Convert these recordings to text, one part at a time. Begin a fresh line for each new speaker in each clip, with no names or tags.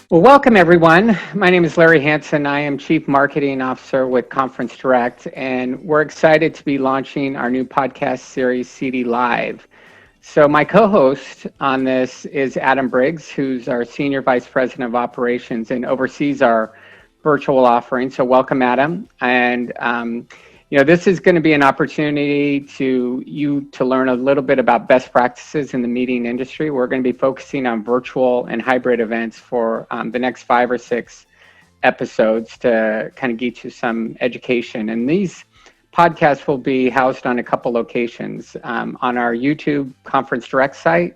Well, welcome everyone. My name is Larry Hansen. I am Chief Marketing Officer with ConferenceDirect, and we're excited to be launching our new podcast series, CD Live. So my co-host on this is Adam Briggs, who's our Senior Vice President of Operations and oversees our virtual offering. So welcome, Adam. And this is going to be an opportunity to learn a little bit about best practices in the meeting industry. We're going to be focusing on virtual and hybrid events for the next 5 or 6 episodes to kind of get you some education. And these podcasts will be housed on a couple locations, on our YouTube Conference Direct site,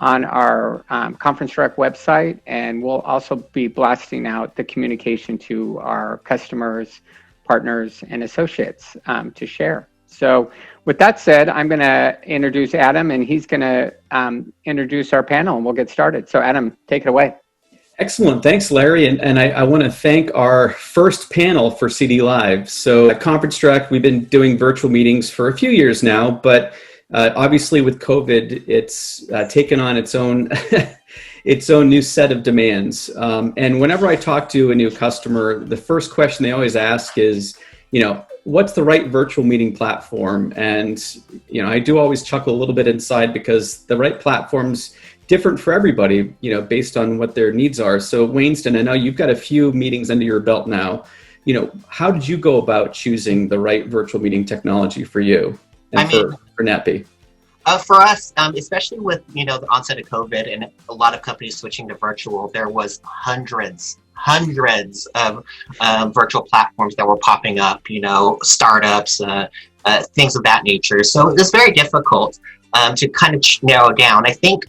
on our Conference Direct website, and we'll also be blasting out the communication to our customers, partners, and associates to share. So with that said, I'm going to introduce Adam, and he's going to introduce our panel, and we'll get started. So Adam, take it away.
Excellent. Thanks, Larry. And I want to thank our first panel for CD Live. So at Conference Direct, we've been doing virtual meetings for a few years now, but obviously with COVID, it's taken on its own its own new set of demands. And whenever I talk to a new customer, the first question they always ask is, what's the right virtual meeting platform? And, I do always chuckle a little bit inside because the right platform's different for everybody, based on what their needs are. So Wayneston, I know you've got a few meetings under your belt now. How did you go about choosing the right virtual meeting technology for you and for NetBee?
For us, especially with the onset of COVID and a lot of companies switching to virtual, there was hundreds of virtual platforms that were popping up. Startups, things of that nature. So it was very difficult to kind of narrow down. I think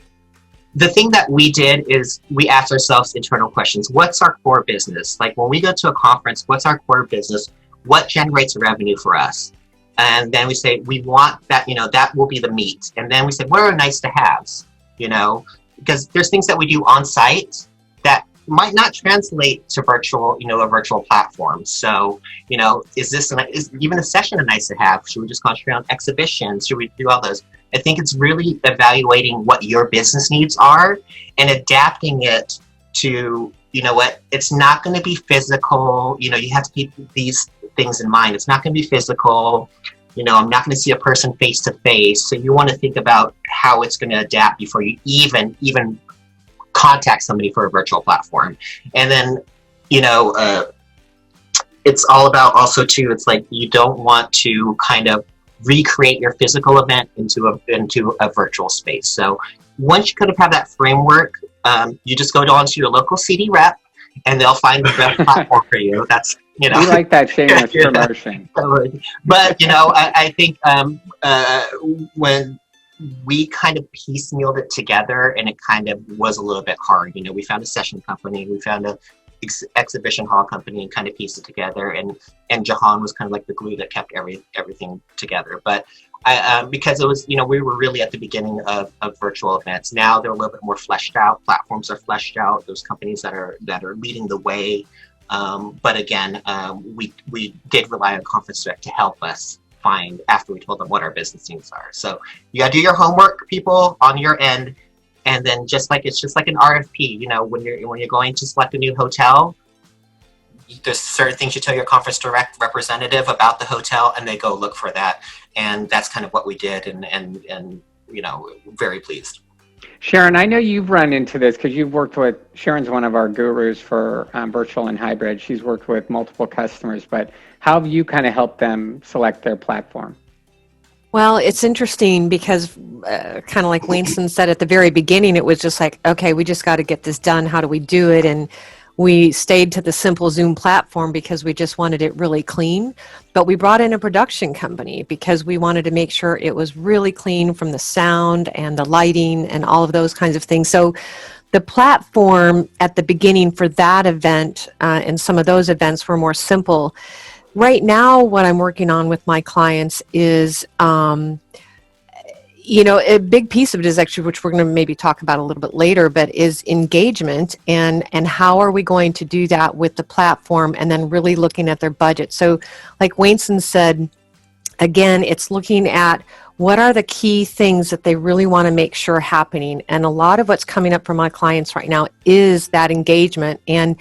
the thing that we did is we asked ourselves internal questions. What's our core business? Like when we go to a conference, what's our core business? What generates revenue for us? And then we say, we want that, that will be the meat. And then we said, what are nice to haves? Because there's things that we do on site that might not translate to virtual, a virtual platform. So, is even a session a nice to have? Should we just concentrate on exhibitions? Should we do all those? I think it's really evaluating what your business needs are and adapting it to, it's not going to be physical. You have to keep these things in mind. It's not going to be physical. I'm not going to see a person face to face. So you want to think about how it's going to adapt before you even contact somebody for a virtual platform. And then, it's all about also too, it's like you don't want to kind of recreate your physical event into a virtual space. So once you kind of have that framework, you just go on to your local CD rep and they'll find the best platform for you. That's,
We like that shameless promotion.
But, I think when we kind of piecemealed it together and it kind of was a little bit hard, we found a session company, we found a exhibition hall company and kind of pieced it together. And Jahan was kind of like the glue that kept everything together. But because it was, we were really at the beginning of virtual events. Now they're a little bit more fleshed out. Platforms are fleshed out. There's companies that are leading the way. But again, we did rely on ConferenceDirect to help us find after we told them what our business needs are. So you got to do your homework, people, on your end. And then it's just like an RFP, when you're going to select a new hotel, there's certain things you tell your ConferenceDirect representative about the hotel and they go look for that. And that's kind of what we did and very pleased.
Sharon, I know you've run into this because you've worked with, Sharon's one of our gurus for virtual and hybrid. She's worked with multiple customers, but how have you kind of helped them select their platform?
Well, it's interesting because kind of like Wayneston said at the very beginning, it was just like, okay, we just got to get this done. How do we do it? And we stayed to the simple Zoom platform because we just wanted it really clean. But we brought in a production company because we wanted to make sure it was really clean from the sound and the lighting and all of those kinds of things. So the platform at the beginning for that event and some of those events were more simple. Right now, what I'm working on with my clients is, a big piece of it is actually, which we're going to maybe talk about a little bit later, but is engagement and how are we going to do that with the platform and then really looking at their budget. So like Wayneston said, again, it's looking at what are the key things that they really want to make sure happening. And a lot of what's coming up for my clients right now is that engagement, and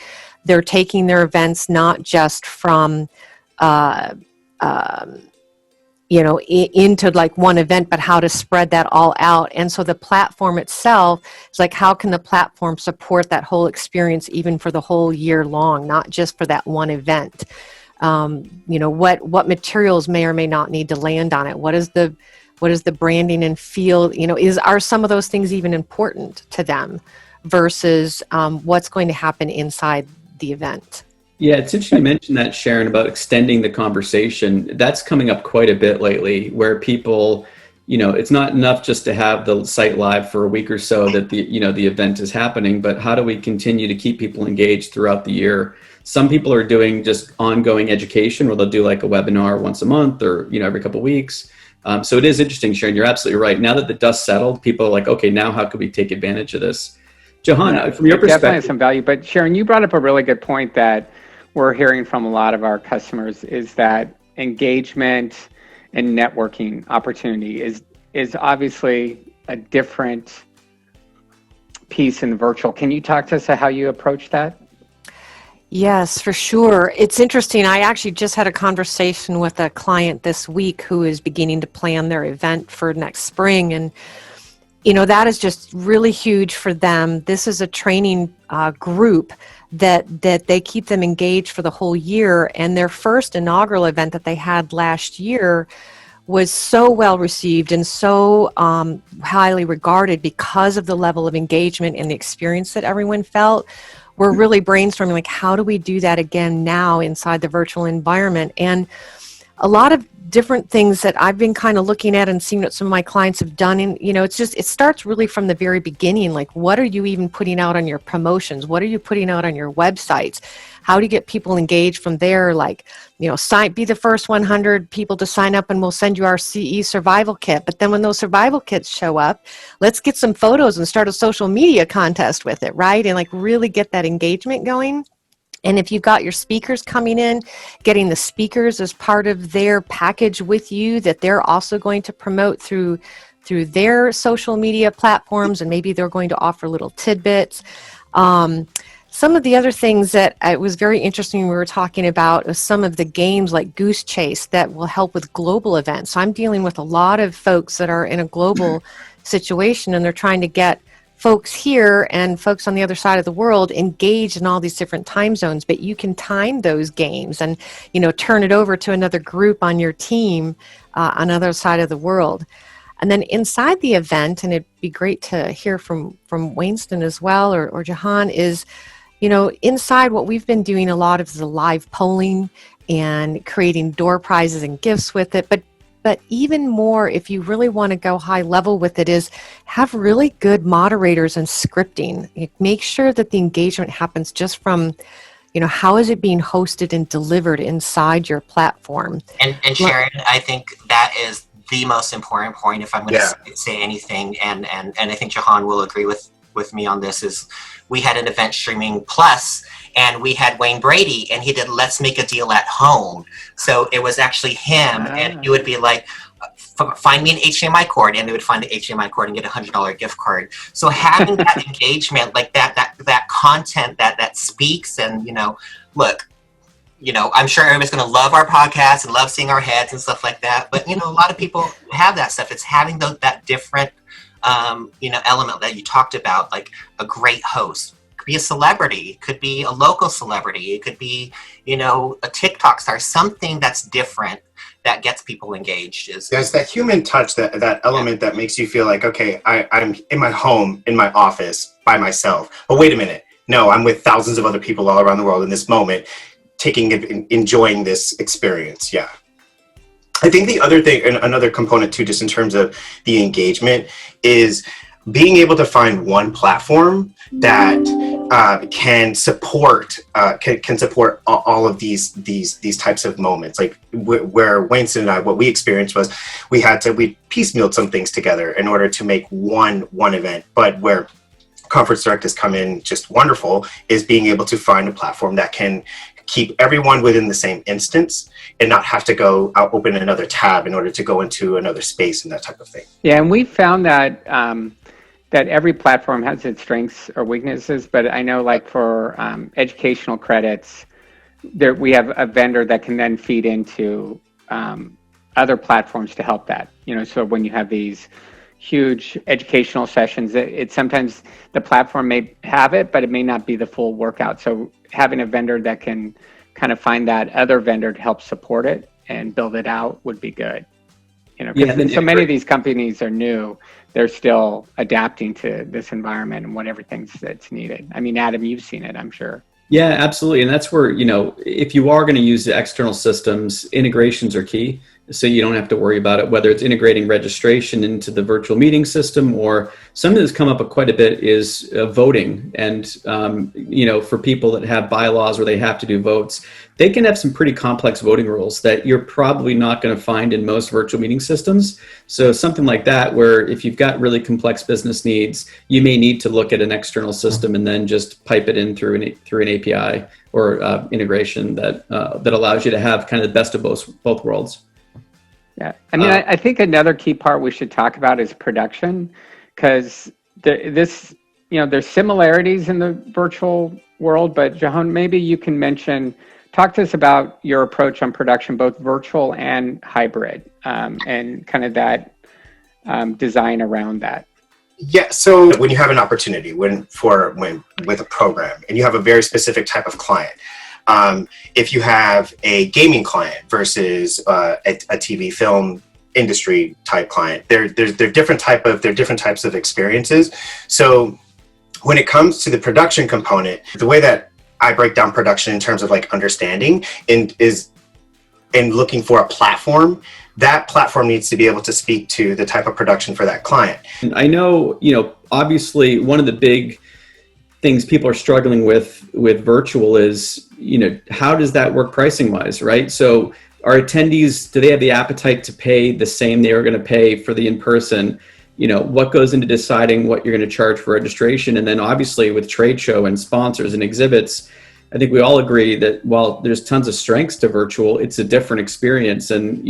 they're taking their events not just from into like one event, but how to spread that all out. And so the platform itself is like, how can the platform support that whole experience even for the whole year long, not just for that one event? What materials may or may not need to land on it? What is the branding and feel? Are some of those things even important to them versus what's going to happen inside the event?
Yeah, it's interesting you mentioned that, Sharon, about extending the conversation. That's coming up quite a bit lately, where people, it's not enough just to have the site live for a week or so that the event is happening, but how do we continue to keep people engaged throughout the year? Some people are doing just ongoing education, where they'll do like a webinar once a month or, every couple of weeks. So it is interesting, Sharon, you're absolutely right. Now that the dust settled, people are like, okay, now how could we take advantage of this? Jahan, from your perspective.
Definitely some value, but Sharon, you brought up a really good point that we're hearing from a lot of our customers, is that engagement and networking opportunity is obviously a different piece in the virtual. Can you talk to us about how you approach that?
Yes, for sure. It's interesting. I actually just had a conversation with a client this week who is beginning to plan their event for next spring. And, that is just really huge for them. This is a training group that they keep them engaged for the whole year. And their first inaugural event that they had last year was so well received and so highly regarded because of the level of engagement and the experience that everyone felt. We're really brainstorming, like, how do we do that again now inside the virtual environment? And a lot of different things that I've been kind of looking at and seeing what some of my clients have done. And, it starts really from the very beginning. Like, what are you even putting out on your promotions? What are you putting out on your websites? How do you get people engaged from there? Like, be the first 100 people to sign up and we'll send you our CE survival kit. But then when those survival kits show up, let's get some photos and start a social media contest with it, right? And like really get that engagement going. And if you've got your speakers coming in, getting the speakers as part of their package with you that they're also going to promote through their social media platforms, and maybe they're going to offer little tidbits. Some of the other things that it was very interesting we were talking about was some of the games like Goose Chase that will help with global events. So I'm dealing with a lot of folks that are in a global situation, and they're trying to get folks here and folks on the other side of the world engaged in all these different time zones, but you can time those games and, turn it over to another group on your team on the other side of the world. And then inside the event, and it'd be great to hear from Wayneston as well, or Jahan, is, inside what we've been doing a lot of is the live polling and creating door prizes and gifts with it. But even more, if you really want to go high level with it, is have really good moderators and scripting. Make sure that the engagement happens just from, how is it being hosted and delivered inside your platform.
And Sharon, I think that is the most important point, if I'm going to say anything, and I think Jahan will agree with me on this, is we had an Event Streaming Plus, and we had Wayne Brady, and he did Let's Make a Deal at Home. So it was actually him, and he would be like, find me an HDMI cord, and they would find the HDMI cord and get a $100 gift card. So having that engagement, like that content that speaks, and look, I'm sure everybody's going to love our podcast and love seeing our heads and stuff like that. But a lot of people have that stuff. It's having that different element that you talked about, like a great host. It could be a celebrity, it could be a local celebrity, it could be, a TikTok star, something that's different that gets people engaged.
There's that human touch, that element that makes you feel like, okay, I'm in my home, in my office, by myself. But wait a minute. No, I'm with thousands of other people all around the world in this moment, enjoying this experience. Yeah. I think the other thing, and another component too, just in terms of the engagement, is being able to find one platform that can support all of these types of moments. Like where Wayneston and I, what we experienced was we piecemealed some things together in order to make one event, but where ConferenceDirect has come in just wonderful is being able to find a platform that can keep everyone within the same instance and not have to go out, open another tab in order to go into another space and that type of thing.
Yeah, and we found that that every platform has its strengths or weaknesses, but I know like for educational credits, there we have a vendor that can then feed into other platforms to help that. So when you have these huge educational sessions, it sometimes the platform may have it, but it may not be the full workout. So having a vendor that can kind of find that other vendor to help support it and build it out would be good. Because so many of these companies are new, they're still adapting to this environment and what everything's that's needed. I mean, Adam, you've seen it, I'm sure.
Yeah, absolutely. And that's where, if you are going to use the external systems, integrations are key. So you don't have to worry about it, whether it's integrating registration into the virtual meeting system, or something that's come up quite a bit is voting. And, for people that have bylaws where they have to do votes, they can have some pretty complex voting rules that you're probably not going to find in most virtual meeting systems. So something like that, where if you've got really complex business needs, you may need to look at an external system and then just pipe it in through an API or integration that allows you to have kind of the best of both worlds.
Yeah, I mean, I think another key part we should talk about is production, because there's similarities in the virtual world, but Jahan, maybe you can talk to us about your approach on production, both virtual and hybrid, and kind of that design around that.
Yeah, so when you have an opportunity, with a program, and you have a very specific type of client, if you have a gaming client versus a TV film industry type client, they're different types of experiences. So when it comes to the production component, the way that I break down production in terms of like understanding is looking for a platform. That platform needs to be able to speak to the type of production for that client.
I know, obviously one of the big things people are struggling with virtual is, how does that work pricing wise, right? So our attendees, do they have the appetite to pay the same they were going to pay for the in-person? What goes into deciding what you're going to charge for registration? And then obviously with trade show and sponsors and exhibits, I think we all agree that while there's tons of strengths to virtual, it's a different experience. And,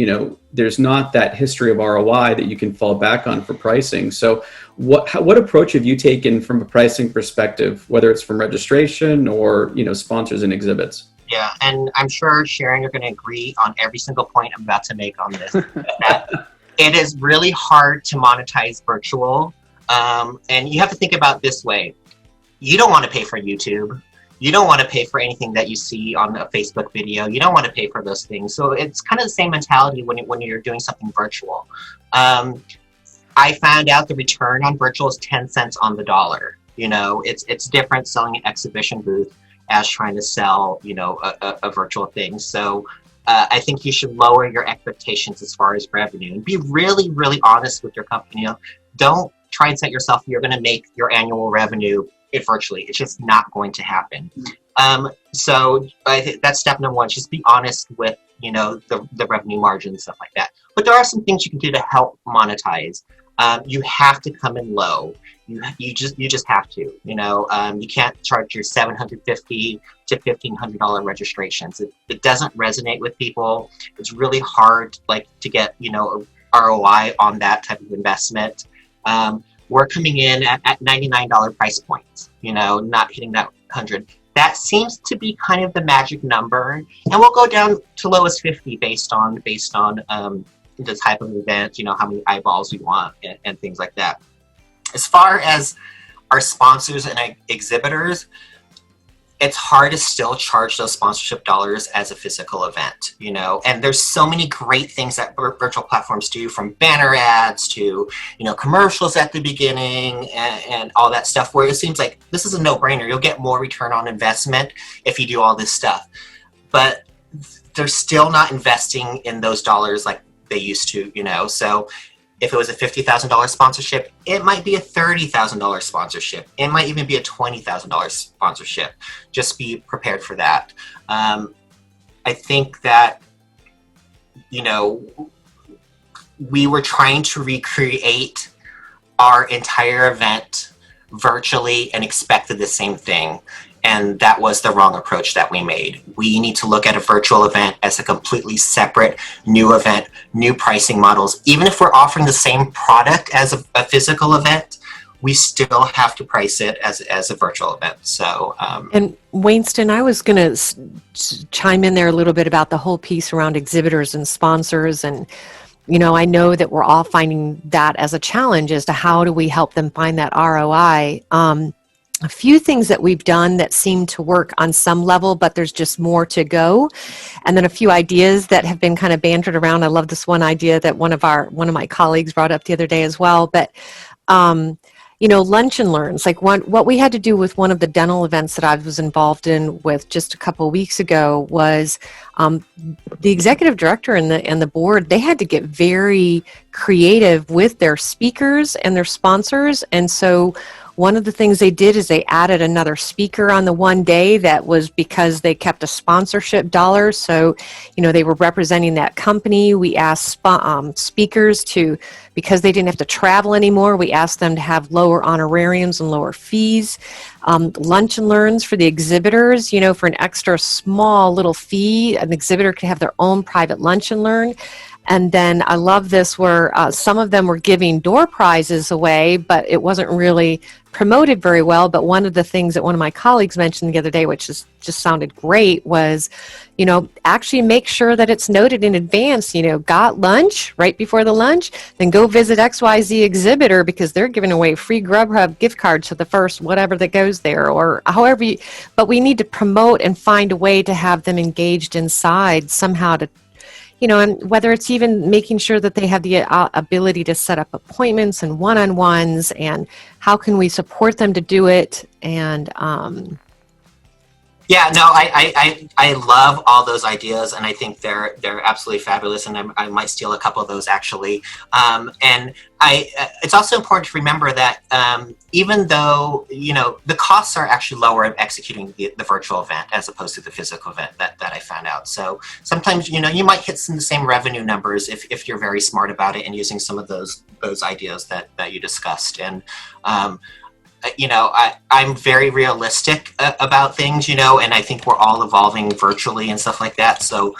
there's not that history of ROI that you can fall back on for pricing. So what approach have you taken from a pricing perspective, whether it's from registration or, sponsors and exhibits?
Yeah, and I'm sure, Sharon, you're going to agree on every single point I'm about to make on this. It is really hard to monetize virtual. And you have to think about it this way. You don't want to pay for YouTube. You don't want to pay for anything that you see on a Facebook video. You don't want to pay for those things. So it's kind of the same mentality when you're doing something virtual. I found out the return on virtual is 10 cents on the dollar. It's different selling an exhibition booth as trying to sell, a virtual thing. So I think you should lower your expectations as far as revenue and be really, really honest with your company. Don't try and set yourself, you're going to make your annual revenue virtually. It's just not going to happen. So I think that's step number one. Just be honest with, the revenue margin and stuff like that. But there are some things you can do to help monetize. You have to come in low. You just have to. You can't charge your $750 to $1,500 registrations. It doesn't resonate with people. It's really hard, to get ROI on that type of investment. We're coming in at $99 price points. Not hitting that 100. That seems to be kind of the magic number, and we'll go down to low as 50 based on the type of event, how many eyeballs we want and things like that. As far as our sponsors and exhibitors, it's hard to still charge those sponsorship dollars as a physical event, and there's so many great things that virtual platforms do, from banner ads to, commercials at the beginning and all that stuff, where it seems like this is a no-brainer. You'll get more return on investment if you do all this stuff, but they're still not investing in those dollars like they used to, so if it was a $50,000 sponsorship, it might be a $30,000 sponsorship. It might even be a $20,000 sponsorship. Just be prepared for that. I think that, we were trying to recreate our entire event virtually and expected the same thing. And that was the wrong approach that we made. We need to look at a virtual event as a completely separate new event, new pricing models. Even if we're offering the same product as a physical event, we still have to price it as a virtual event. So,
and Wayneston, I was going to chime in there a little bit about the whole piece around exhibitors and sponsors. And, you know, I know that we're all finding that as a challenge as to how do we help them find that ROI. A few things that we've done that seem to work on some level, but there's just more to go. And then a few ideas that have been kind of bantered around. I love this one idea that one of my colleagues brought up the other day as well. But, you know, lunch and learns, like what we had to do with one of the dental events that I was involved in with just a couple of weeks ago was the executive director and the board, they had to get very creative with their speakers and their sponsors. And so one of the things they did is they added another speaker on the one day that was because they kept a sponsorship dollar. So, you know, they were representing that company. We asked speakers to, because they didn't have to travel anymore, we asked them to have lower honorariums and lower fees. Lunch and learns for the exhibitors, you know, for an extra small little fee, an exhibitor could have their own private lunch and learn. And then I love this where some of them were giving door prizes away, but it wasn't really promoted very well. But one of the things that one of my colleagues mentioned the other day, which just sounded great, was, you know, actually make sure that it's noted in advance, you know, got lunch right before the lunch, then go visit XYZ exhibitor because they're giving away free Grubhub gift cards to the first whatever that goes there, or however but we need to promote and find a way to have them engaged inside somehow to, you know, and whether it's even making sure that they have the ability to set up appointments and one-on-ones, and how can we support them to do it, and
yeah, no, I love all those ideas, and I think they're absolutely fabulous, and I might steal a couple of those actually. And it's also important to remember that even though, you know, the costs are actually lower in executing the virtual event as opposed to the physical event that I found out. So sometimes, you know, you might hit some of the same revenue numbers if you're very smart about it and using some of those ideas that you discussed. And you know, I'm very realistic about things, you know, and I think we're all evolving virtually and stuff like that. So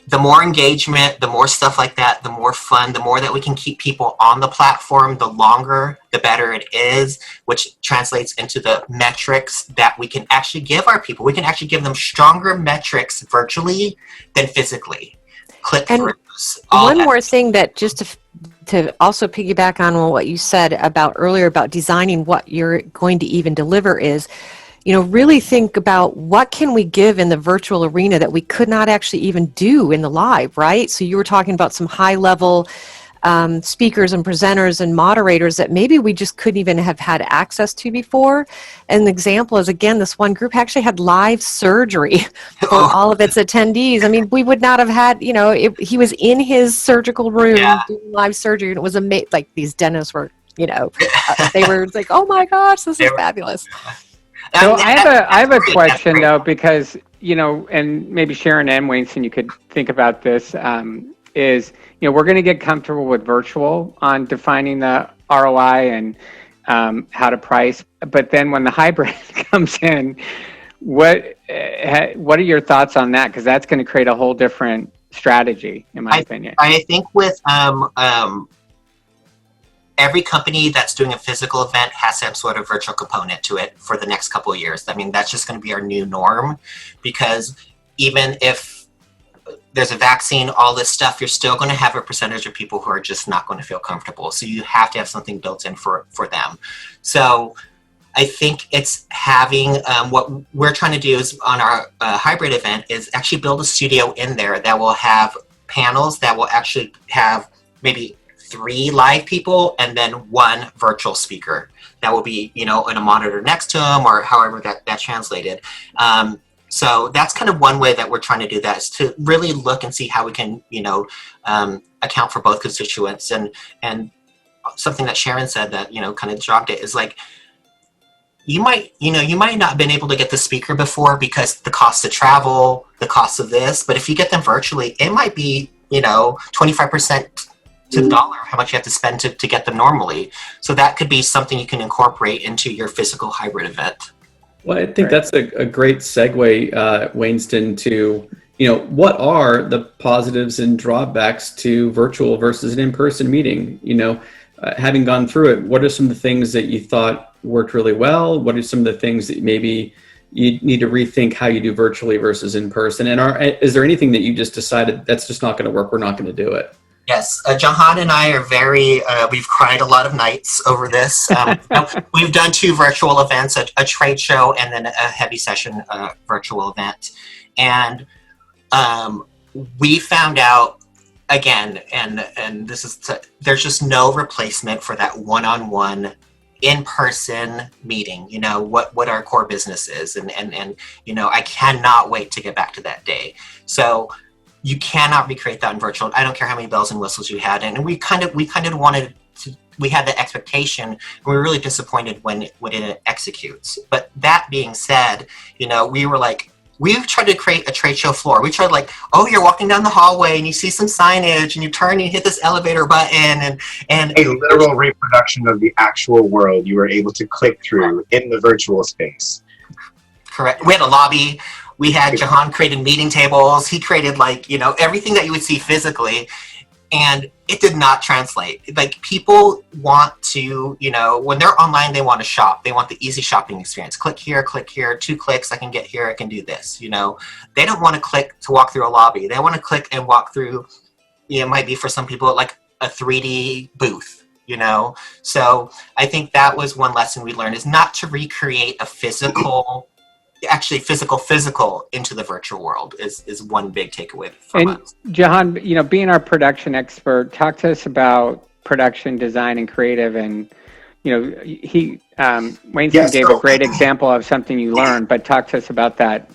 the more engagement, the more stuff like that, the more fun, the more that we can keep people on the platform, the longer, the better it is, which translates into the metrics that we can actually give our people. We can actually give them stronger metrics virtually than physically. Click-throughs.
One more thing that just to also piggyback on what you said about earlier about designing what you're going to even deliver is, you know, really think about what can we give in the virtual arena that we could not actually even do in the live, right? So you were talking about some high level speakers and presenters and moderators that maybe we just couldn't even have had access to before. An example is, again, this one group actually had live surgery for all of its attendees. I mean, we would not have had, you know, he was in his surgical room doing live surgery, and it was amazing. Like, these dentists were, you know, they were like, oh my gosh, this is fabulous.
So I have a question though, because, you know, and maybe Sharon and Wayneston, you could think about this, is, you know, we're going to get comfortable with virtual on defining the ROI and how to price. But then when the hybrid comes in, what are your thoughts on that? Because that's going to create a whole different strategy, in my opinion.
I think with every company that's doing a physical event has some sort of virtual component to it for the next couple of years. I mean, that's just going to be our new norm, because even if there's a vaccine, all this stuff, you're still going to have a percentage of people who are just not going to feel comfortable. So you have to have something built in for them. So I think it's having, what we're trying to do is on our hybrid event is actually build a studio in there that will have panels that will actually have maybe 3 live people and then 1 virtual speaker that will be, you know, in a monitor next to them, or however that translated. So that's kind of one way that we're trying to do that, is to really look and see how we can, you know, account for both constituents. And something that Sharon said that, you know, kind of jogged it is like, you might not have been able to get the speaker before because the cost of travel, the cost of this, but if you get them virtually, it might be, you know, 25% to the dollar how much you have to spend to get them normally. So that could be something you can incorporate into your physical hybrid event.
Well, I think that's a great segue, Wayneston, to, what are the positives and drawbacks to virtual versus an in-person meeting? Having gone through it, what are some of the things that you thought worked really well? What are some of the things that maybe you need to rethink how you do virtually versus in person? And is there anything that you just decided that's just not going to work? We're not going to do it?
Yes, Jahan and I are we've cried a lot of nights over this. We've done 2 virtual events, a trade show and then a heavy session virtual event. And we found out, again, and there's just no replacement for that one-on-one in-person meeting, what our core business is. And I cannot wait to get back to that day. So you cannot recreate that in virtual. I don't care how many bells and whistles you had. And we kind of wanted to, we had the expectation, and we were really disappointed when it executes. But that being said, we were like, we've tried to create a trade show floor. We tried you're walking down the hallway and you see some signage and you turn and you hit this elevator button and
a literal reproduction of the actual world you were able to click through in the virtual space.
Correct. We had a lobby. We had Jahan created meeting tables. He created everything that you would see physically, and it did not translate. People want to, when they're online, they want to shop. They want the easy shopping experience. Click here, 2 clicks. I can get here. I can do this. They don't want to click to walk through a lobby. They want to click and walk through. It might be for some people like a 3D booth. So I think that was one lesson we learned, is not to recreate a physical into the virtual world is one big takeaway from us.
Jahan, being our production expert, talk to us about production design and creative. And Wayneston gave a great example of something you learned, but talk to us about that.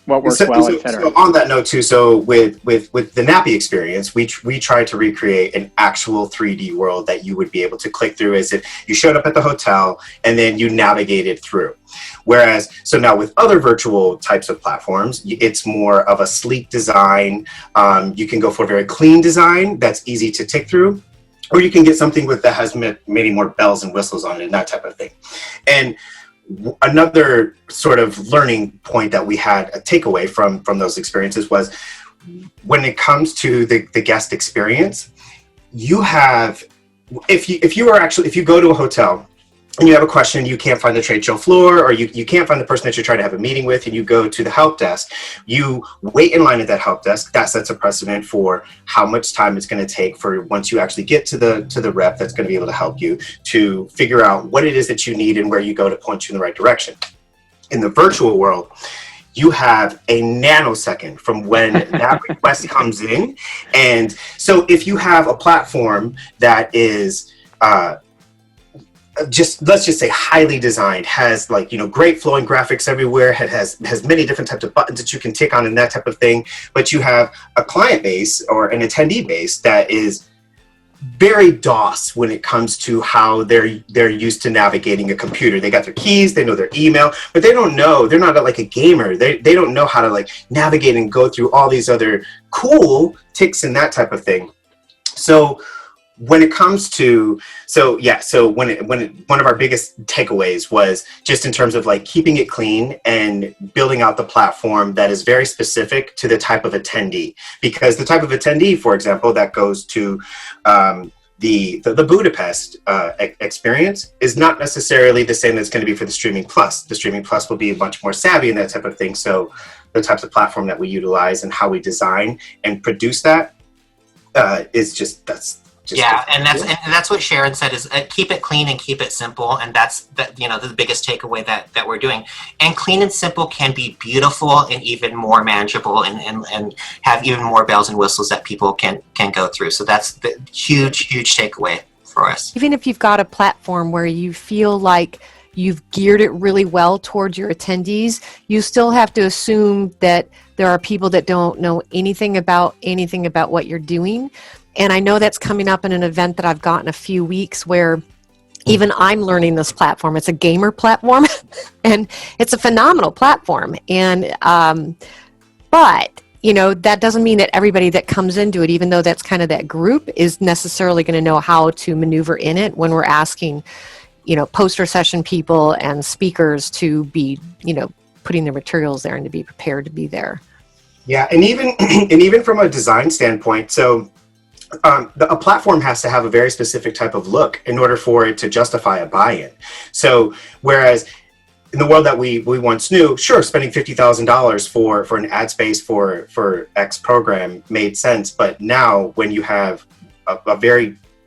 What works well, et cetera.
So on that note too, so with the Nappy experience, we tried to recreate an actual 3D world that you would be able to click through as if you showed up at the hotel and then you navigated through. Whereas, so now with other virtual types of platforms, it's more of a sleek design. You can go for a very clean design that's easy to tick through, or you can get something that has many more bells and whistles on it and that type of thing. And another sort of learning point that we had, a takeaway from those experiences, was when it comes to the guest experience, you have, if you go to a hotel and you have a question, you can't find the trade show floor, or you can't find the person that you're trying to have a meeting with, and you go to the help desk, you wait in line at that help desk. That sets a precedent for how much time it's going to take for, once you actually get to the rep that's going to be able to help you, to figure out what it is that you need and where you go to point you in the right direction. In the virtual world, you have a nanosecond from when that request comes in. And so if you have a platform that is let's just say highly designed, has great flowing graphics everywhere, has many different types of buttons that you can tick on and that type of thing, but you have a client base or an attendee base that is very DOS when it comes to how they're used to navigating a computer. They got their keys, they know their email, but they're not like a gamer. They don't know how to navigate and go through all these other cool ticks and that type of thing. So when it comes to, one of our biggest takeaways was just in terms of keeping it clean and building out the platform that is very specific to the type of attendee. Because the type of attendee, for example, that goes to the Budapest experience is not necessarily the same that's going to be for the Streaming Plus. The Streaming Plus will be much more savvy and that type of thing. So the types of platform that we utilize and how we design and produce that is just
and that's what Sharon said, is keep it clean and keep it simple, and that's the biggest takeaway that we're doing. And clean and simple can be beautiful and even more manageable and have even more bells and whistles that people can go through. So that's the huge takeaway for us.
Even if you've got a platform where you feel like you've geared it really well towards your attendees, you still have to assume that there are people that don't know anything about what you're doing. And I know that's coming up in an event that I've got in a few weeks, where even I'm learning this platform. It's a gamer platform, and it's a phenomenal platform. And but that doesn't mean that everybody that comes into it, even though that's kind of that group, is necessarily going to know how to maneuver in it when we're asking poster session people and speakers to be, putting their materials there and to be prepared to be there.
Yeah, and even from a design standpoint, so a platform has to have a very specific type of look in order for it to justify a buy-in. So whereas in the world that we once knew, sure, spending $50,000 for an ad space for X program made sense, but now when you have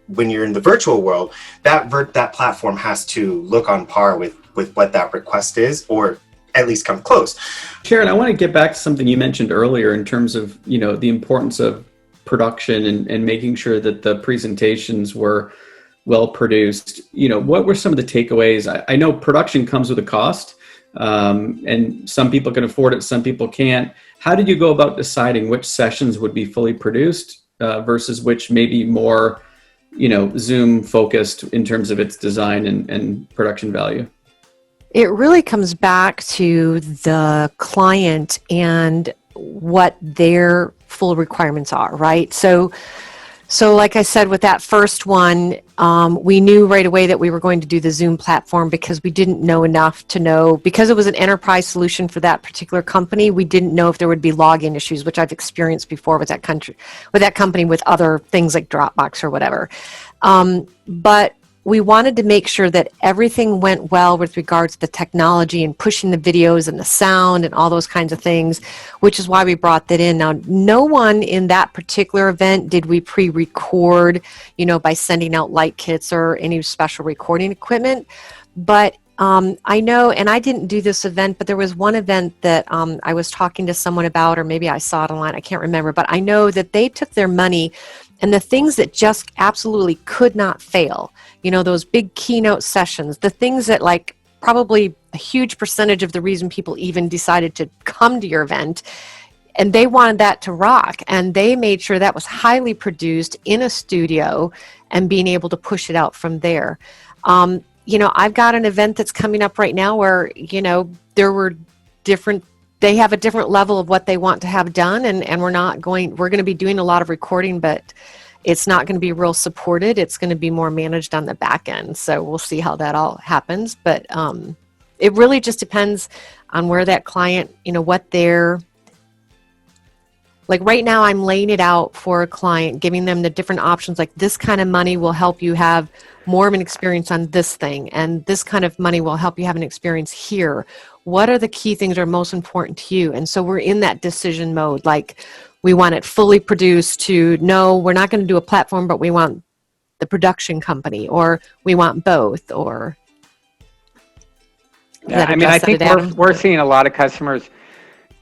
when you're in the virtual world, that platform has to look on par with what that request is, or at least come close.
Sharon, I want to get back to something you mentioned earlier in terms of, the importance of production and making sure that the presentations were well produced. What were some of the takeaways? I know production comes with a cost, and some people can afford it, some people can't. How did you go about deciding which sessions would be fully produced versus which maybe more, Zoom focused in terms of its design and production value?
It really comes back to the client and what their full requirements are, right? So like I said, with that first one, we knew right away that we were going to do the Zoom platform because we didn't know enough to know, because it was an enterprise solution for that particular company, we didn't know if there would be login issues, which I've experienced before with that company with other things like Dropbox or whatever. But we wanted to make sure that everything went well with regards to the technology and pushing the videos and the sound and all those kinds of things, which is why we brought that in. Now, no one in that particular event did we pre-record, by sending out light kits or any special recording equipment. But I know, and I didn't do this event, but there was one event that I was talking to someone about, or maybe I saw it online, I can't remember, but I know that they took their money and the things that just absolutely could not fail, those big keynote sessions, the things that like probably a huge percentage of the reason people even decided to come to your event, and they wanted that to rock. And they made sure that was highly produced in a studio and being able to push it out from there. I've got an event that's coming up right now where, they have a different level of what they want to have done. And we're going to be doing a lot of recording, but it's not going to be real supported. It's going to be more managed on the back end. So we'll see how that all happens. But it really just depends on where that client, what they're, like right now I'm laying it out for a client, giving them the different options, like this kind of money will help you have more of an experience on this thing, and this kind of money will help you have an experience here. What are the key things that are most important to you? And so we're in that decision mode, like we want it fully produced to, no, we're not going to do a platform, but we want the production company, or we want both, or...
Yeah, I think we're seeing a lot of customers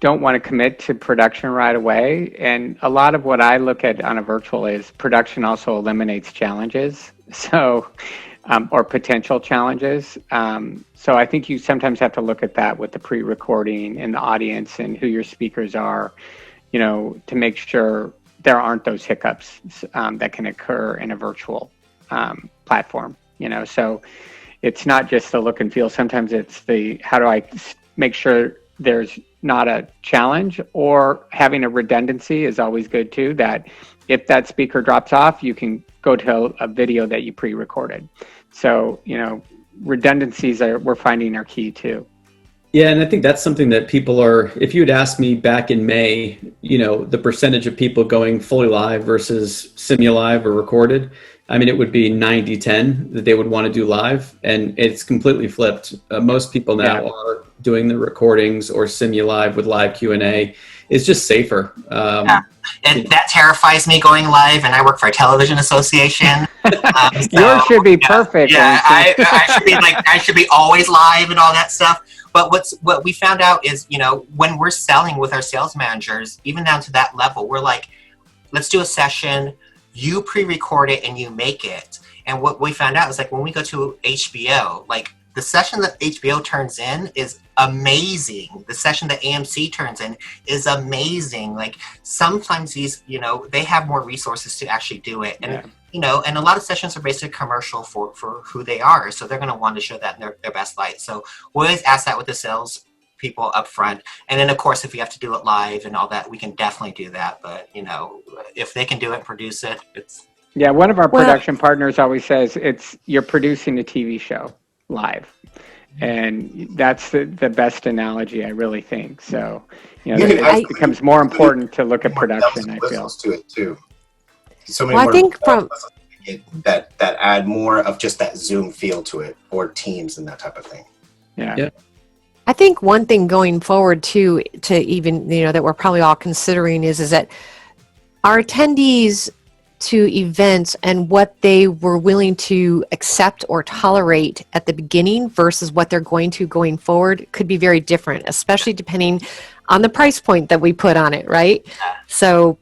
don't want to commit to production right away. And a lot of what I look at on a virtual is production also eliminates challenges, or potential challenges. So I think you sometimes have to look at that with the pre-recording and the audience and who your speakers are, to make sure there aren't those hiccups that can occur in a virtual platform, So it's not just the look and feel. Sometimes it's how do I make sure there's not a challenge, or having a redundancy is always good too, that if that speaker drops off, you can go to a video that you pre-recorded. So, redundancies we're finding are key too.
Yeah, and I think that's something that people are, if you had asked me back in May, the percentage of people going fully live versus semi-live or recorded, it would be 90-10 that they would want to do live, and it's completely flipped. Most people now are doing the recordings or semi-live with live Q&A. It's just safer.
And that terrifies me, going live, and I work for a television association.
Yours should be perfect.
Yeah, I should be always live and all that stuff. But what we found out is, when we're selling with our sales managers, even down to that level, we're like, let's do a session, you pre-record it and you make it. And what we found out is, like, when we go to HBO, like, the session that HBO turns in is amazing. The session that AMC turns in is amazing. Like, sometimes these, they have more resources to actually do it. And, and a lot of sessions are basically commercial for who they are. So they're going to want to show that in their best light. So we always ask that with the sales people up front. And then, of course, if you have to do it live and all that, we can definitely do that. But, if they can do it, produce it, it's...
Yeah, one of our production partners always says you're producing a TV show. live. And that's the best analogy, I really think. So,
Yeah,
it becomes more important to look at
more bells
production,
and
I feel.
whistles to it too. So many
Well, I
more
think
bells and whistles that add more of just that Zoom feel to it, or Teams and that type of thing.
Yeah.
I think one thing going forward too, to even, that we're probably all considering is that our attendees to events and what they were willing to accept or tolerate at the beginning versus what they're going forward could be very different, especially depending on the price point that we put on it, right? So,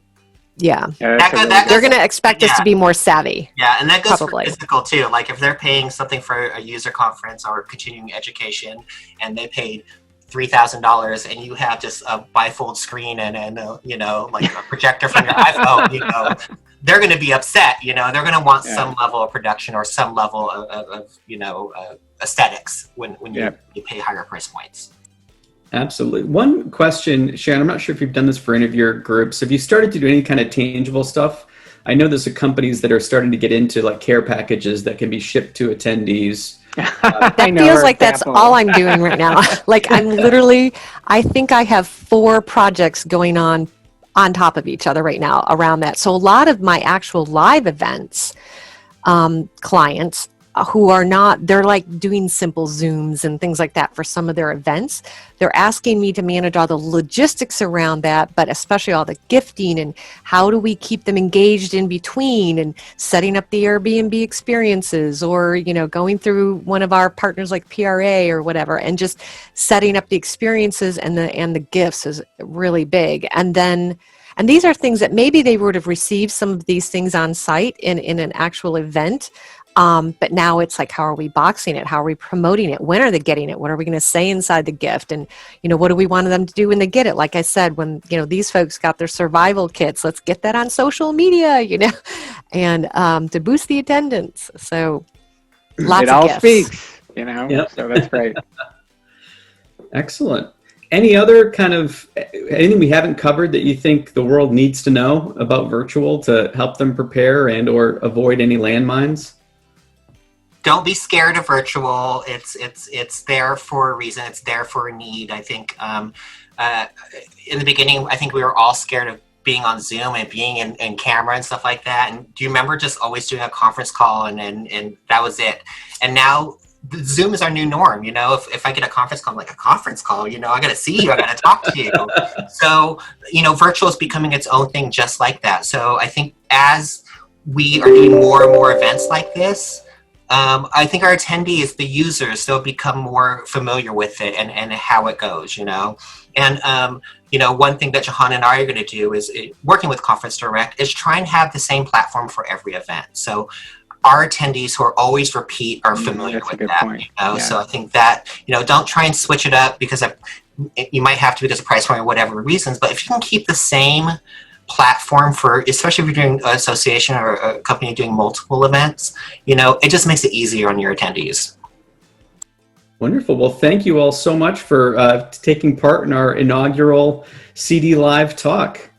yeah. They're going to expect us to be more savvy.
Yeah, and that goes
probably
for physical too. Like if they're paying something for a user conference or continuing education, and they paid $3,000, and you have just a bifold screen and like a projector from your iPhone, they're going to be upset. They're going to want some level of production or some level of aesthetics when you pay higher price points.
Absolutely. One question, Sharon, I'm not sure if you've done this for any of your groups. Have you started to do any kind of tangible stuff? I know there's companies that are starting to get into like care packages that can be shipped to attendees.
That feels like that's all I'm doing right now. Like I think I have 4 projects going on top of each other right now around that. So a lot of my actual live events clients who are not, they're like doing simple Zooms and things like that for some of their events. They're asking me to manage all the logistics around that, but especially all the gifting and how do we keep them engaged in between and setting up the Airbnb experiences or, going through one of our partners like PRA or whatever, and just setting up the experiences and the gifts is really big. And these are things that maybe they would have received some of these things on site in an actual event. But now it's like, how are we boxing it? How are we promoting it? When are they getting it? What are we going to say inside the gift? And, what do we want them to do when they get it? Like I said, when, these folks got their survival kits, let's get that on social media, and to boost the attendance. So lots of gifts.
Speaks, so that's great.
Excellent. Any other anything we haven't covered that you think the world needs to know about virtual to help them prepare and or avoid any landmines?
Don't be scared of virtual. It's there for a reason. It's there for a need. I think in the beginning, I think we were all scared of being on Zoom and being in camera and stuff like that. And do you remember just always doing a conference call and that was it? And now Zoom is our new norm. If I get a conference call, I'm like, a conference call, I got to see you, I got to talk to you. So, virtual is becoming its own thing just like that. So I think as we are doing more and more events like this, I think our attendees, the users, they'll become more familiar with it and how it goes, And, one thing that Jahan and I are going to do is working with ConferenceDirect is try and have the same platform for every event. So our attendees who are always repeat are familiar with that.
Point.
So I think that, don't try and switch it up because you might have to because of price point or whatever reasons. But if you can keep the same platform for, especially if you're doing an association or a company doing multiple events, it just makes it easier on your attendees.
Wonderful. Well, thank you all so much for taking part in our inaugural CD Live talk.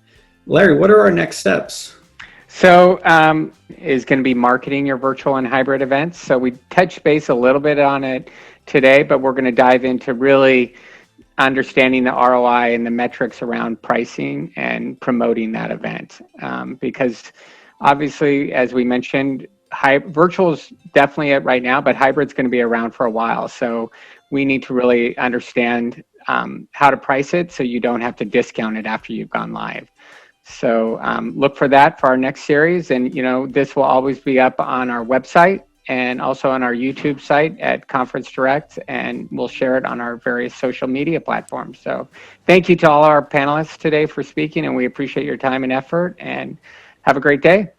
Larry, what are our next steps?
So is going to be marketing your virtual and hybrid events. So we touched base a little bit on it today, but we're going to dive into really understanding the ROI and the metrics around pricing and promoting that event. Because obviously, as we mentioned, virtual is definitely it right now, but hybrid's going to be around for a while. So we need to really understand how to price it so you don't have to discount it after you've gone live. So look for that for our next series. And, this will always be up on our website and also on our YouTube site at ConferenceDirect, and we'll share it on our various social media platforms. So thank you to all our panelists today for speaking, and we appreciate your time and effort, and have a great day.